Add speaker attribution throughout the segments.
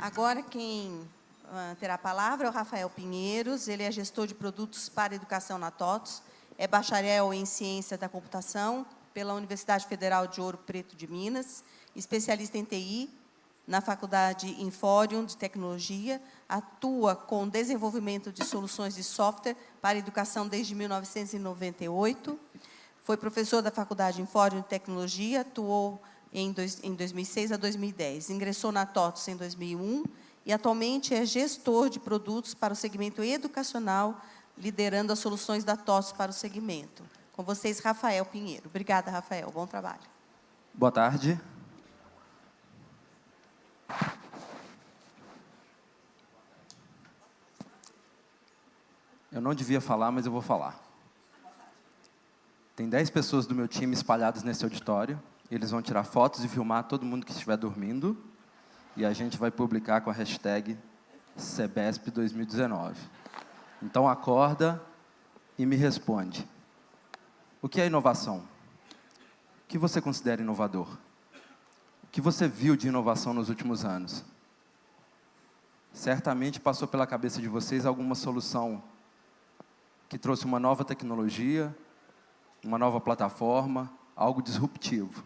Speaker 1: Agora, quem terá a palavra é o Rafael Pinheiros. Ele é gestor de produtos para educação na TOTVS, é bacharel em ciência da computação pela Universidade Federal de Ouro Preto de Minas, especialista em TI na Faculdade Inforium de Tecnologia, atua com desenvolvimento de soluções de software para educação desde 1998, foi professor da Faculdade Inforium de Tecnologia, atuou em 2006 a 2010. Ingressou na TOTVS em 2001 e atualmente é gestor de produtos para o segmento educacional, liderando as soluções da TOTVS para o segmento. Com vocês, Rafael Pinheiro. Obrigada, Rafael. Bom trabalho.
Speaker 2: Boa tarde. Eu não devia falar, mas eu vou falar. Tem 10 pessoas do meu time espalhadas nesse auditório. Eles vão tirar fotos e filmar todo mundo que estiver dormindo. E a gente vai publicar com a hashtag CEBESP 2019. Então, acorda e me responde. O que é inovação? O que você considera inovador? O que você viu de inovação nos últimos anos? Certamente passou pela cabeça de vocês alguma solução que trouxe uma nova tecnologia, uma nova plataforma, algo disruptivo.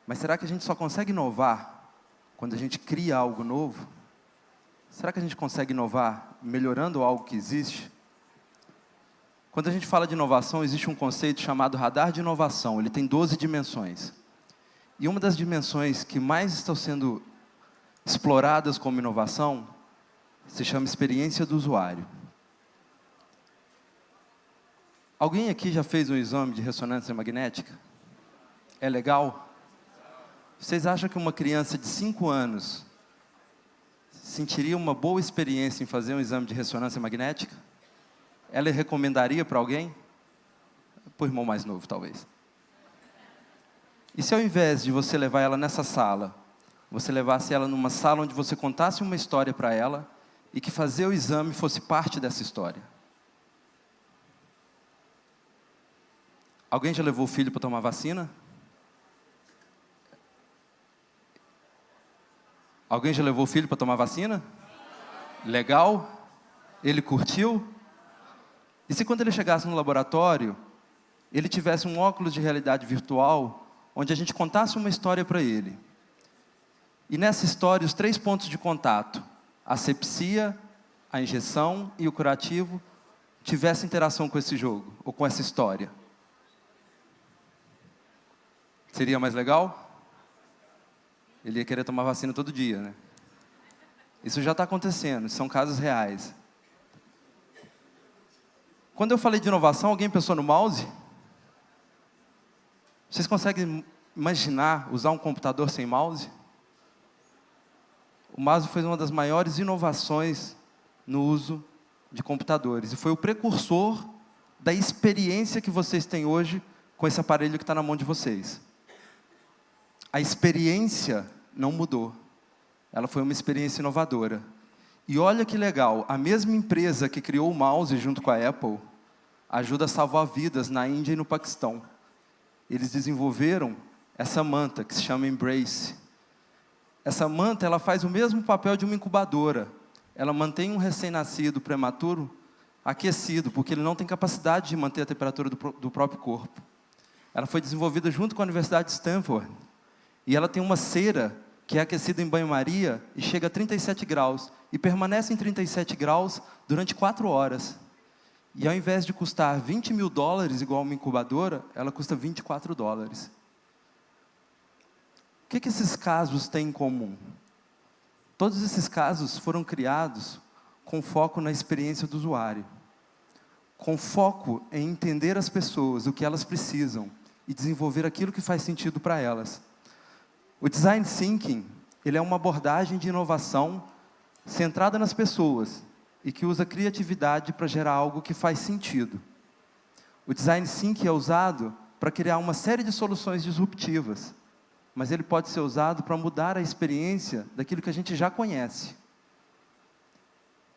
Speaker 2: Mas será que a gente só consegue inovar quando a gente cria algo novo? Será que a gente consegue inovar melhorando algo que existe? Quando a gente fala de inovação, existe um conceito chamado radar de inovação. Ele tem 12 dimensões. E uma das dimensões que mais estão sendo exploradas como inovação se chama experiência do usuário. Alguém aqui já fez um exame de ressonância magnética? É legal? Vocês acham que uma criança de 5 anos sentiria uma boa experiência em fazer um exame de ressonância magnética? Ela recomendaria para alguém? Para o irmão mais novo, talvez. E se ao invés de você levar ela nessa sala, você levasse ela numa sala onde você contasse uma história para ela e que fazer o exame fosse parte dessa história? Alguém já levou o filho para tomar vacina? Alguém já levou o filho para tomar vacina? Legal? Ele curtiu? E se quando ele chegasse no laboratório, ele tivesse um óculos de realidade virtual, onde a gente contasse uma história para ele? E nessa história, os 3 pontos de contato, a asepsia, a injeção e o curativo, tivessem interação com esse jogo, ou com essa história. Seria mais legal? Ele ia querer tomar vacina todo dia, né? Isso já está acontecendo, são casos reais. Quando eu falei de inovação, alguém pensou no mouse? Vocês conseguem imaginar usar um computador sem mouse? O mouse foi uma das maiores inovações no uso de computadores. E foi o precursor da experiência que vocês têm hoje com esse aparelho que está na mão de vocês. A experiência não mudou. Ela foi uma experiência inovadora. E olha que legal, a mesma empresa que criou o mouse junto com a Apple ajuda a salvar vidas na Índia e no Paquistão. Eles desenvolveram essa manta que se chama Embrace. Essa manta, ela faz o mesmo papel de uma incubadora. Ela mantém um recém-nascido prematuro aquecido, porque ele não tem capacidade de manter a temperatura do próprio corpo. Ela foi desenvolvida junto com a Universidade de Stanford. E ela tem uma cera que é aquecida em banho-maria e chega a 37 graus. E permanece em 37 graus durante 4 horas. E ao invés de custar $20 mil, igual uma incubadora, ela custa $24. O que esses casos têm em comum? Todos esses casos foram criados com foco na experiência do usuário. Com foco em entender as pessoas, o que elas precisam, e desenvolver aquilo que faz sentido para elas. O Design Thinking, ele é uma abordagem de inovação centrada nas pessoas e que usa criatividade para gerar algo que faz sentido. O Design Thinking é usado para criar uma série de soluções disruptivas, mas ele pode ser usado para mudar a experiência daquilo que a gente já conhece.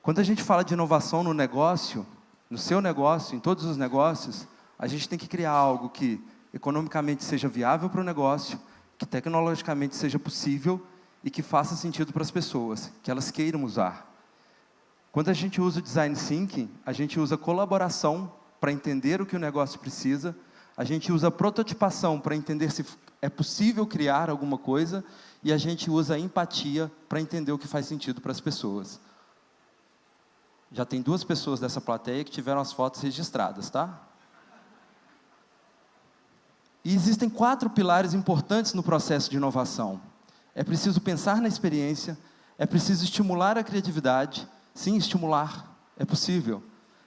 Speaker 2: Quando a gente fala de inovação no negócio, no seu negócio, em todos os negócios, a gente tem que criar algo que economicamente seja viável para o negócio, que tecnologicamente seja possível e que faça sentido para as pessoas, que elas queiram usar. Quando a gente usa o Design Thinking, a gente usa colaboração para entender o que o negócio precisa, a gente usa prototipação para entender se é possível criar alguma coisa, e a gente usa empatia para entender o que faz sentido para as pessoas. Já tem 2 pessoas dessa plateia que tiveram as fotos registradas, tá? E existem 4 pilares importantes no processo de inovação. É preciso pensar na experiência, é preciso estimular a criatividade. Sim, estimular, é possível.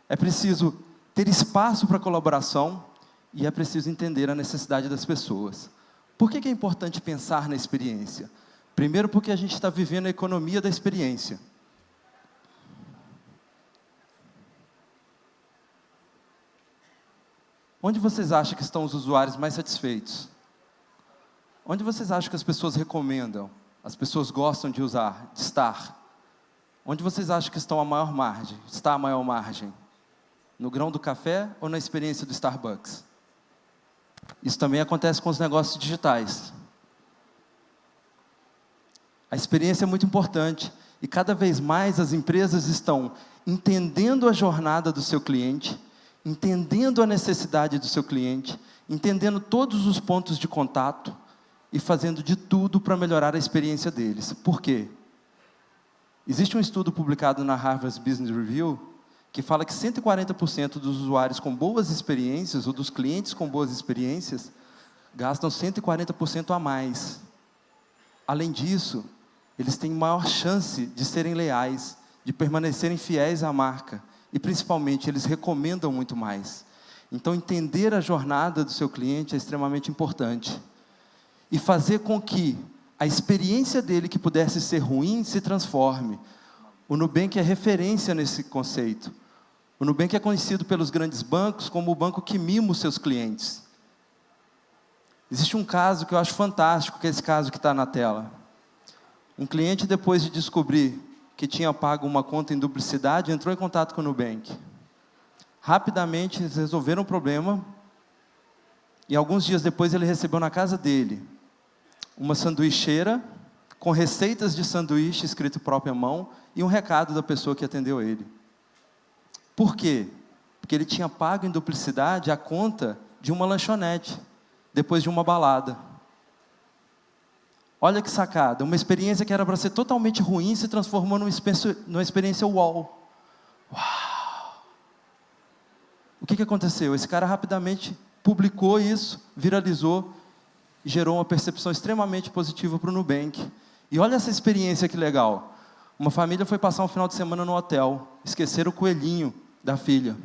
Speaker 2: É preciso ter espaço para colaboração e é preciso entender a necessidade das pessoas. Por que é importante pensar na experiência? Primeiro, porque a gente está vivendo a economia da experiência. Onde vocês acham que estão os usuários mais satisfeitos? Onde vocês acham que as pessoas recomendam? As pessoas gostam de usar, de estar? Onde vocês acham que está a maior margem? No grão do café ou na experiência do Starbucks? Isso também acontece com os negócios digitais. A experiência é muito importante e cada vez mais as empresas estão entendendo a jornada do seu cliente, entendendo a necessidade do seu cliente, entendendo todos os pontos de contato e fazendo de tudo para melhorar a experiência deles. Por quê? Existe um estudo publicado na Harvard Business Review que fala que 140% dos usuários com boas experiências, ou dos clientes com boas experiências, gastam 140% a mais. Além disso, eles têm maior chance de serem leais, de permanecerem fiéis à marca, e principalmente, eles recomendam muito mais. Então, entender a jornada do seu cliente é extremamente importante. E fazer com que a experiência dele, que pudesse ser ruim, se transforme. O Nubank é referência nesse conceito. O Nubank é conhecido pelos grandes bancos como o banco que mima os seus clientes. Existe um caso que eu acho fantástico, que é esse caso que está na tela. Um cliente, depois de descobrir que tinha pago uma conta em duplicidade, entrou em contato com o Nubank. Rapidamente, eles resolveram o problema, e alguns dias depois ele recebeu na casa dele uma sanduicheira com receitas de sanduíche escrito própria mão e um recado da pessoa que atendeu ele. Por quê? Porque ele tinha pago em duplicidade a conta de uma lanchonete, depois de uma balada. Olha que sacada, uma experiência que era para ser totalmente ruim se transformou numa experiência uau. Uau! O que aconteceu? Esse cara rapidamente publicou isso, viralizou, e gerou uma percepção extremamente positiva para o Nubank. E olha essa experiência que legal. Uma família foi passar um final de semana no hotel, esqueceram o coelhinho da filha.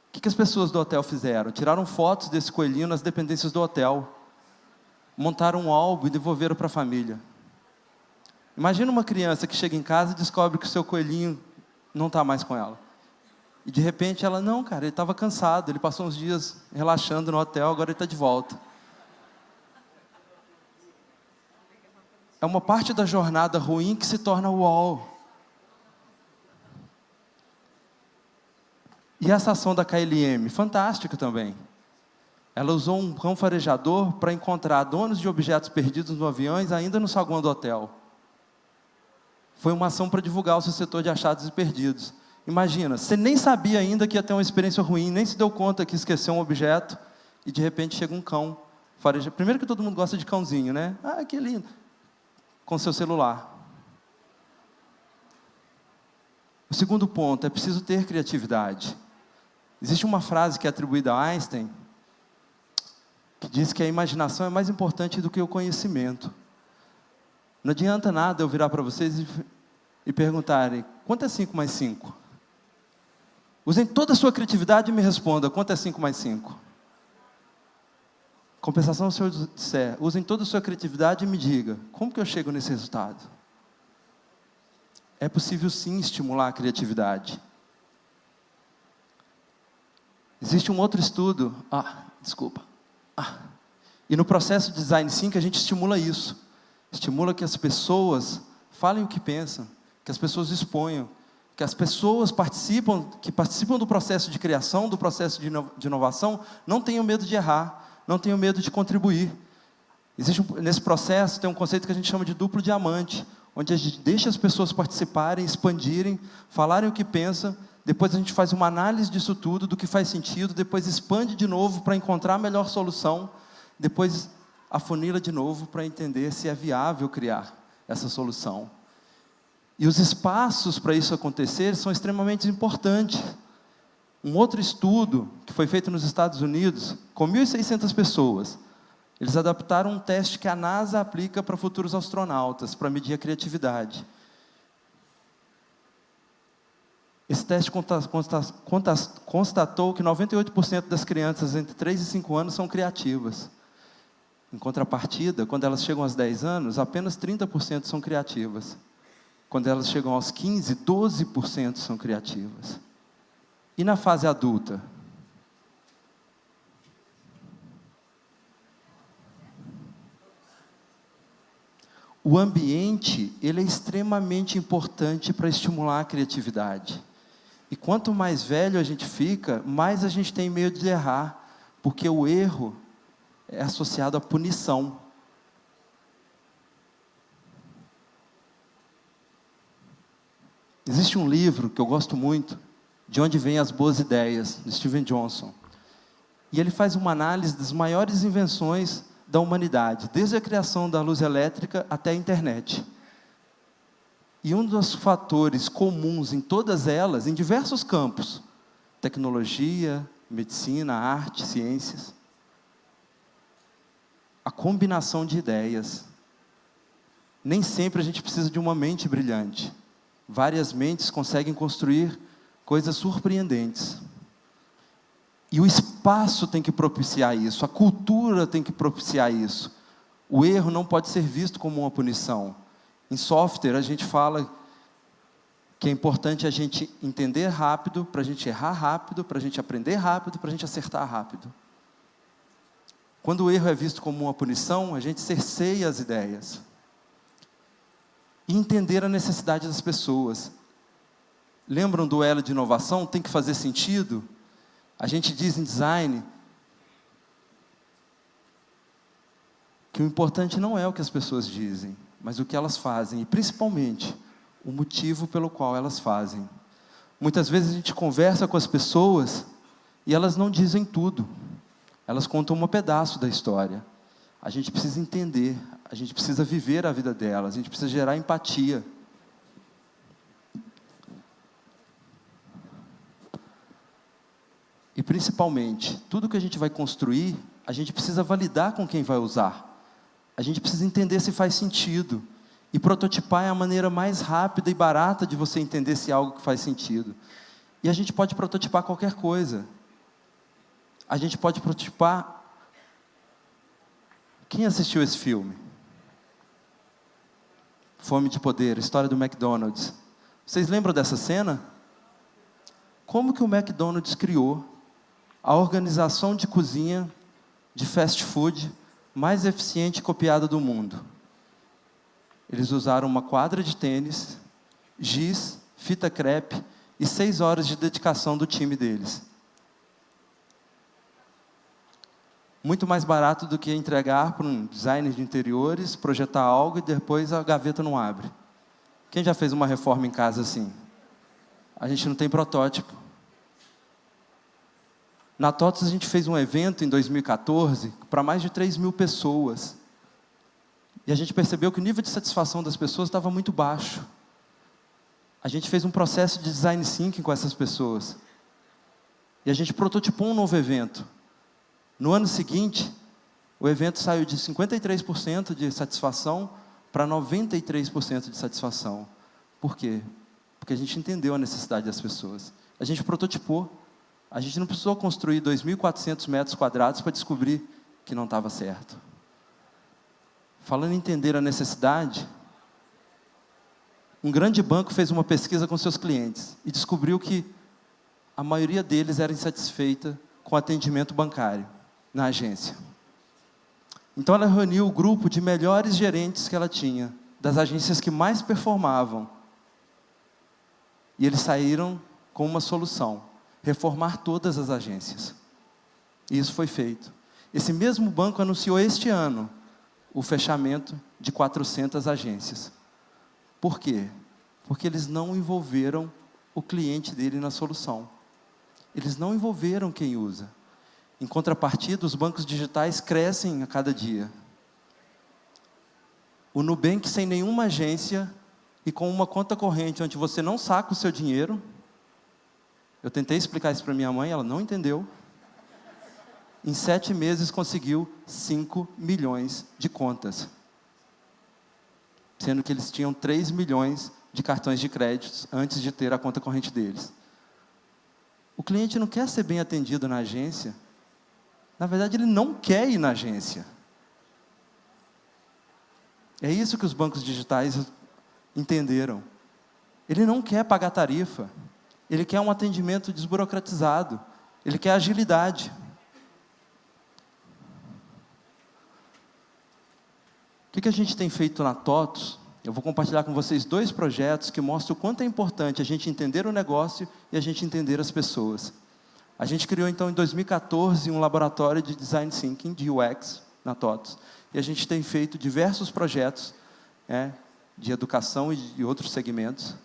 Speaker 2: O que as pessoas do hotel fizeram? Tiraram fotos desse coelhinho nas dependências do hotel, montaram um álbum e devolveram para a família. Imagina uma criança que chega em casa e descobre que o seu coelhinho não está mais com ela. E de repente ela, não, cara, ele estava cansado, ele passou uns dias relaxando no hotel, agora ele está de volta. É uma parte da jornada ruim que se torna uau. E essa ação da KLM, fantástica também. Ela usou um cão farejador para encontrar donos de objetos perdidos no aviões ainda no saguão do hotel. Foi uma ação para divulgar o seu setor de achados e perdidos. Imagina, você nem sabia ainda que ia ter uma experiência ruim, nem se deu conta que esqueceu um objeto, e de repente chega um cão farejador. Primeiro que todo mundo gosta de cãozinho, né? Ah, que lindo. Com seu celular. O segundo ponto, é preciso ter criatividade. Existe uma frase que é atribuída a Einstein, que diz que a imaginação é mais importante do que o conhecimento. Não adianta nada eu virar para vocês e perguntarem, quanto é 5 mais 5? Usem toda a sua criatividade e me responda, quanto é 5 mais 5? Compensação, se eu disser, usem toda a sua criatividade e me diga, como que eu chego nesse resultado? É possível sim estimular a criatividade. Existe um outro estudo, e no processo de Design Thinking a gente estimula isso. Estimula que as pessoas falem o que pensam, que as pessoas exponham, que as pessoas que participam do processo de criação, do processo de inovação, não tenham medo de errar, não tenham medo de contribuir. Nesse processo tem um conceito que a gente chama de duplo diamante, onde a gente deixa as pessoas participarem, expandirem, falarem o que pensam, depois a gente faz uma análise disso tudo, do que faz sentido, depois expande de novo para encontrar a melhor solução, depois afunila de novo para entender se é viável criar essa solução. E os espaços para isso acontecer são extremamente importantes. Um outro estudo, que foi feito nos Estados Unidos, com 1.600 pessoas, eles adaptaram um teste que a NASA aplica para futuros astronautas, para medir a criatividade. Esse teste constatou que 98% das crianças entre 3 e 5 anos são criativas. Em contrapartida, quando elas chegam aos 10 anos, apenas 30% são criativas. Quando elas chegam aos 15, 12% são criativas. E na fase adulta? O ambiente, ele é extremamente importante para estimular a criatividade. E quanto mais velho a gente fica, mais a gente tem medo de errar, porque o erro é associado à punição. Existe um livro que eu gosto muito, De Onde Vêm as Boas Ideias, de Steven Johnson. E ele faz uma análise das maiores invenções da humanidade, desde a criação da luz elétrica até a internet. E um dos fatores comuns em todas elas, em diversos campos, tecnologia, medicina, arte, ciências, a combinação de ideias. Nem sempre a gente precisa de uma mente brilhante. Várias mentes conseguem construir coisas surpreendentes. E o espaço tem que propiciar isso, a cultura tem que propiciar isso. O erro não pode ser visto como uma punição. Em software, a gente fala que é importante a gente entender rápido, para a gente errar rápido, para a gente aprender rápido, para a gente acertar rápido. Quando o erro é visto como uma punição, a gente cerceia as ideias. E entender a necessidade das pessoas. Lembram do elo de inovação? Tem que fazer sentido? A gente diz em design que o importante não é o que as pessoas dizem, mas o que elas fazem, e principalmente o motivo pelo qual elas fazem. Muitas vezes a gente conversa com as pessoas e elas não dizem tudo, elas contam um pedaço da história. A gente precisa entender, a gente precisa viver a vida delas, a gente precisa gerar empatia. E principalmente, tudo que a gente vai construir, a gente precisa validar com quem vai usar. A gente precisa entender se faz sentido. E prototipar é a maneira mais rápida e barata de você entender se é algo que faz sentido. E a gente pode prototipar qualquer coisa. A gente pode prototipar... Quem assistiu esse filme? Fome de Poder, história do McDonald's. Vocês lembram dessa cena? Como que o McDonald's criou a organização de cozinha de fast food mais eficiente e copiada do mundo? Eles usaram uma quadra de tênis, giz, fita crepe e 6 horas de dedicação do time deles. Muito mais barato do que entregar para um designer de interiores, projetar algo e depois a gaveta não abre. Quem já fez uma reforma em casa assim? A gente não tem protótipo. Na TOTOS a gente fez um evento em 2014 para mais de 3.000 pessoas. E a gente percebeu que o nível de satisfação das pessoas estava muito baixo. A gente fez um processo de design thinking com essas pessoas. E a gente prototipou um novo evento. No ano seguinte, o evento saiu de 53% de satisfação para 93% de satisfação. Por quê? Porque a gente entendeu a necessidade das pessoas. A gente prototipou. A gente não precisou construir 2.400 metros quadrados para descobrir que não estava certo. Falando em entender a necessidade, um grande banco fez uma pesquisa com seus clientes e descobriu que a maioria deles era insatisfeita com o atendimento bancário na agência. Então ela reuniu o grupo de melhores gerentes que ela tinha, das agências que mais performavam. E eles saíram com uma solução: reformar todas as agências. E isso foi feito. Esse mesmo banco anunciou este ano o fechamento de 400 agências. Por quê? Porque eles não envolveram o cliente dele na solução. Eles não envolveram quem usa. Em contrapartida, os bancos digitais crescem a cada dia. O Nubank, sem nenhuma agência e com uma conta corrente, onde você não saca o seu dinheiro. Eu tentei explicar isso para minha mãe, ela não entendeu. Em 7 meses conseguiu 5 milhões de contas. Sendo que eles tinham 3 milhões de cartões de crédito antes de ter a conta corrente deles. O cliente não quer ser bem atendido na agência. Na verdade, ele não quer ir na agência. É isso que os bancos digitais entenderam. Ele não quer pagar tarifa. Ele quer um atendimento desburocratizado. Ele quer agilidade. O que a gente tem feito na TOTVS? Eu vou compartilhar com vocês 2 projetos que mostram o quanto é importante a gente entender o negócio e a gente entender as pessoas. A gente criou, então, em 2014, um laboratório de Design Thinking, de UX, na TOTVS. E a gente tem feito diversos projetos de educação e de outros segmentos.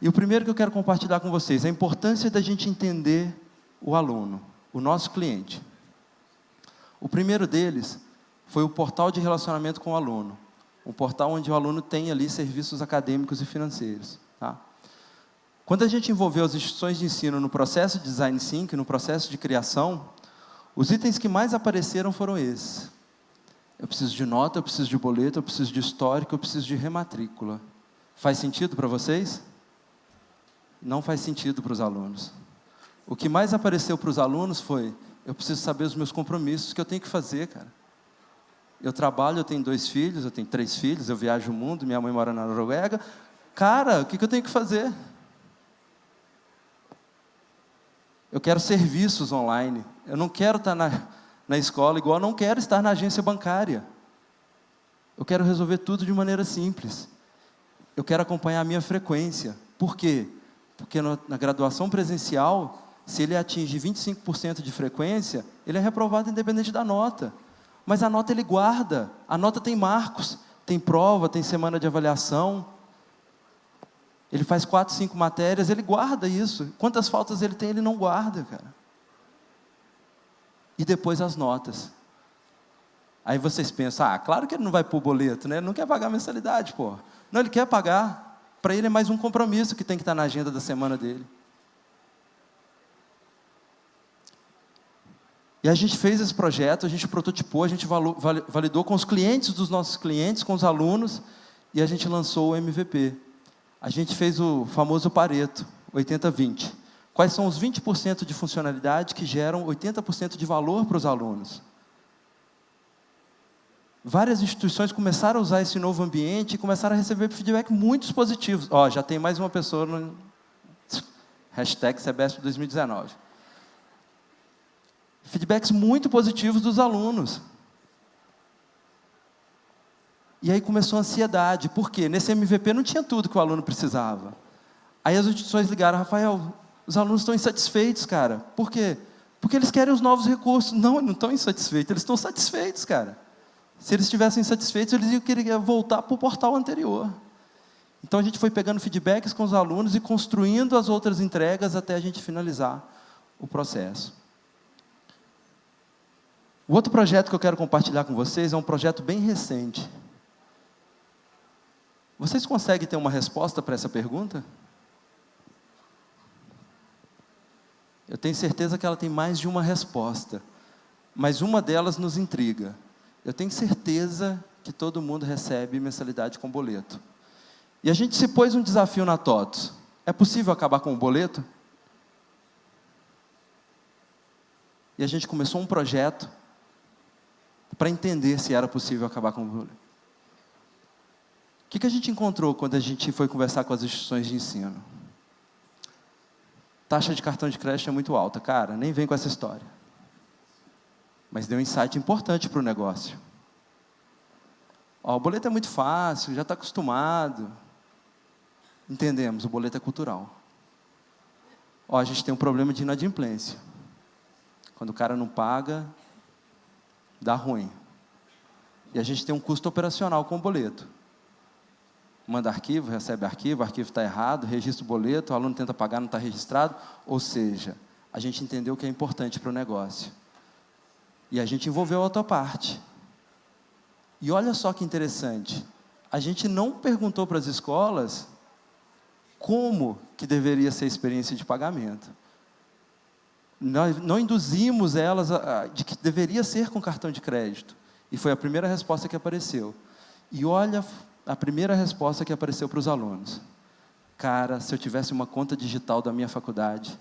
Speaker 2: E o primeiro que eu quero compartilhar com vocês é a importância da gente entender o aluno, o nosso cliente. O primeiro deles foi o portal de relacionamento com o aluno. Um portal onde o aluno tem ali serviços acadêmicos e financeiros. Tá? Quando a gente envolveu as instituições de ensino no processo de Design Thinking, no processo de criação, os itens que mais apareceram foram esses. Eu preciso de nota, eu preciso de boleto, eu preciso de histórico, eu preciso de rematrícula. Faz sentido para vocês? Não faz sentido para os alunos. O que mais apareceu para os alunos foi: eu preciso saber os meus compromissos que eu tenho que fazer, cara. Eu trabalho, eu tenho 2 filhos, eu tenho 3 filhos, eu viajo o mundo, minha mãe mora na Noruega. Cara, o que eu tenho que fazer? Eu quero serviços online. Eu não quero estar na escola igual eu não quero estar na agência bancária. Eu quero resolver tudo de maneira simples. Eu quero acompanhar a minha frequência. Por quê? Porque na graduação presencial, se ele atinge 25% de frequência, ele é reprovado independente da nota. Mas a nota ele guarda. A nota tem marcos, tem prova, tem semana de avaliação. Ele faz 4, 5 matérias, ele guarda isso. Quantas faltas ele tem, ele não guarda, cara. E depois as notas. Aí vocês pensam: claro que ele não vai pôr boleto, né? Ele não quer pagar mensalidade, pô. Não, ele quer pagar. Para ele é mais um compromisso que tem que estar na agenda da semana dele. E a gente fez esse projeto, a gente prototipou, a gente validou com os clientes dos nossos clientes, com os alunos, e a gente lançou o MVP. A gente fez o famoso Pareto, 80-20. Quais são os 20% de funcionalidade que geram 80% de valor para os alunos? Várias instituições começaram a usar esse novo ambiente e começaram a receber feedback muito positivos. Já tem mais uma pessoa no #Sebesp 2019. Feedbacks muito positivos dos alunos. E aí começou a ansiedade. Por quê? Nesse MVP não tinha tudo que o aluno precisava. Aí as instituições ligaram: Rafael, os alunos estão insatisfeitos, cara. Por quê? Porque eles querem os novos recursos. Não estão insatisfeitos, eles estão satisfeitos, cara. Se eles estivessem insatisfeitos, eles iam querer voltar para o portal anterior. Então a gente foi pegando feedbacks com os alunos e construindo as outras entregas até a gente finalizar o processo. O outro projeto que eu quero compartilhar com vocês é um projeto bem recente. Vocês conseguem ter uma resposta para essa pergunta? Eu tenho certeza que ela tem mais de uma resposta, mas uma delas nos intriga. Eu tenho certeza que todo mundo recebe mensalidade com boleto. E a gente se pôs um desafio na TOTVS. É possível acabar com o boleto? E a gente começou um projeto para entender se era possível acabar com o boleto. O que a gente encontrou quando a gente foi conversar com as instituições de ensino? Taxa de cartão de crédito é muito alta. Cara, nem vem com essa história. Mas deu um insight importante para o negócio. O boleto é muito fácil, já está acostumado. Entendemos, o boleto é cultural. Ó, a gente tem um problema de inadimplência. Quando o cara não paga, dá ruim. E a gente tem um custo operacional com o boleto. Manda arquivo, recebe arquivo, o arquivo está errado, registra o boleto, o aluno tenta pagar, não está registrado. Ou seja, a gente entendeu que é importante para o negócio. E a gente envolveu a outra parte. E olha só que interessante, a gente não perguntou para as escolas como que deveria ser a experiência de pagamento. Nós não induzimos elas de que deveria ser com cartão de crédito. E foi a primeira resposta que apareceu. E olha a primeira resposta que apareceu para os alunos. Cara, se eu tivesse uma conta digital da minha faculdade.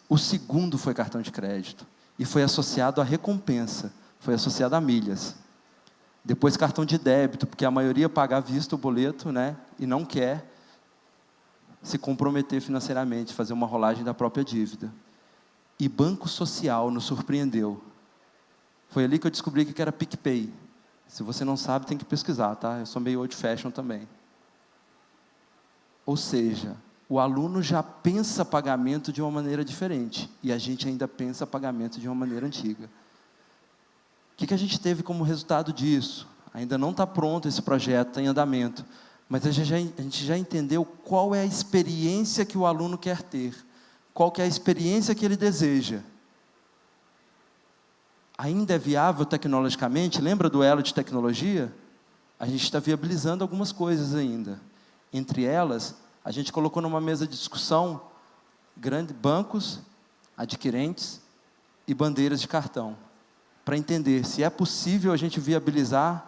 Speaker 2: O segundo foi cartão de crédito. E foi associado à recompensa. Foi associado a milhas. Depois cartão de débito, porque a maioria paga à vista o boleto, né, e não quer se comprometer financeiramente, fazer uma rolagem da própria dívida. E banco social nos surpreendeu. Foi ali que eu descobri que era PicPay. Se você não sabe, tem que pesquisar, tá? Eu sou meio old fashion também. Ou seja, o aluno já pensa pagamento de uma maneira diferente, e a gente ainda pensa pagamento de uma maneira antiga. O que a gente teve como resultado disso? Ainda não está pronto esse projeto, está em andamento, mas a gente já entendeu qual é a experiência que o aluno quer ter, qual que é a experiência que ele deseja. Ainda é viável tecnologicamente? Lembra do elo de tecnologia? A gente está viabilizando algumas coisas ainda. Entre elas, a gente colocou numa mesa de discussão grandes bancos, adquirentes e bandeiras de cartão, para entender se é possível a gente viabilizar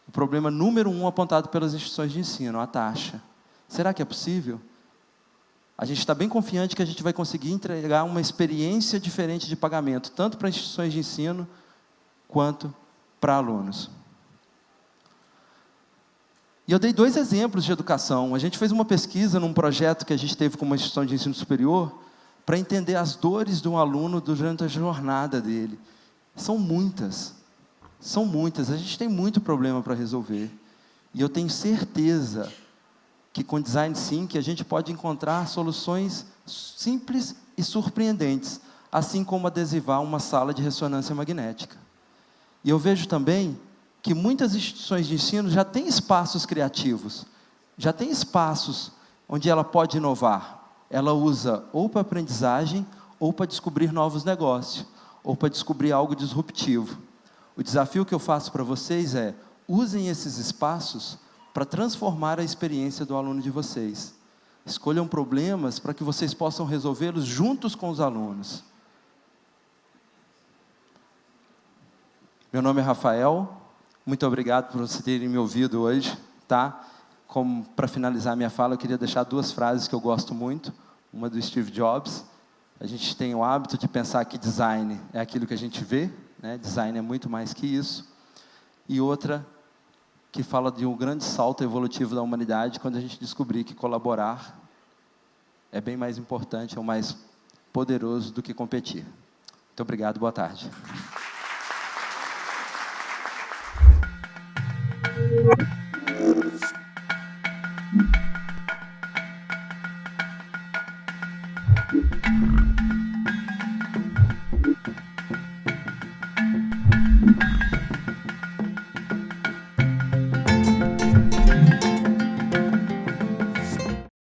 Speaker 2: o problema número 1 apontado pelas instituições de ensino, a taxa. Será que é possível? A gente está bem confiante que a gente vai conseguir entregar uma experiência diferente de pagamento, tanto para instituições de ensino, quanto para alunos. E eu dei 2 exemplos de educação. A gente fez uma pesquisa num projeto que a gente teve com uma instituição de ensino superior, para entender as dores de um aluno durante a jornada dele. São muitas. São muitas. A gente tem muito problema para resolver. E eu tenho certeza que com Design Thinking a gente pode encontrar soluções simples e surpreendentes, assim como adesivar uma sala de ressonância magnética. E eu vejo também que muitas instituições de ensino já têm espaços criativos, já têm espaços onde ela pode inovar. Ela usa ou para aprendizagem, ou para descobrir novos negócios, ou para descobrir algo disruptivo. O desafio que eu faço para vocês é, usem esses espaços para transformar a experiência do aluno de vocês. Escolham problemas para que vocês possam resolvê-los juntos com os alunos. Meu nome é Rafael, muito obrigado por vocês terem me ouvido hoje, tá? Como para finalizar minha fala, eu queria deixar 2 frases que eu gosto muito. Uma do Steve Jobs. A gente tem o hábito de pensar que design é aquilo que a gente vê, né? Design é muito mais que isso. E outra que fala de um grande salto evolutivo da humanidade, quando a gente descobrir que colaborar é bem mais importante, é o mais poderoso do que competir. Muito obrigado, boa tarde.